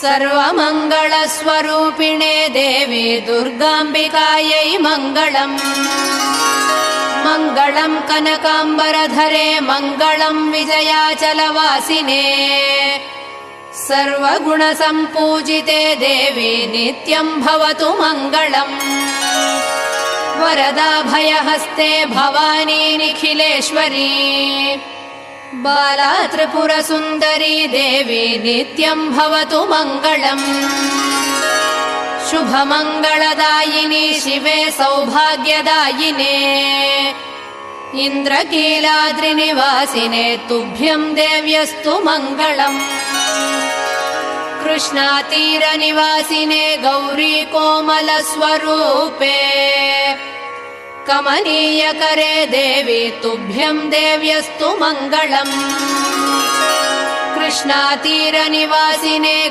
सर्वमङ्गलस्वरूपिणे देवी दुर्गाम्बिकायै मङ्गलम्। मङ्गलम् कनकाम्बरधरे मङ्गलम् विजयाचलवासिने। सर्वगुणसम्पूजिते देवी नित्यम् भवतु मङ्गलम्। वरदाभयहस्ते भवानी निखिलेश्वरी। बाला त्रिपुरसुन्दरी देवी नित्यम् भवतु मङ्गलम्। शुभमङ्गलदायिनी शिवे सौभाग्यदायिने। इन्द्रकीलाद्रिनिवासिने तुभ्यम् देव्यस्तु मङ्गलम्। कृष्णातीरनिवासिने गौरी कोमलस्वरूपे। कमनीयकरे देवी तुभ्यम् देव्यस्तु मङ्गलम्। कृष्णातीरनिवासिने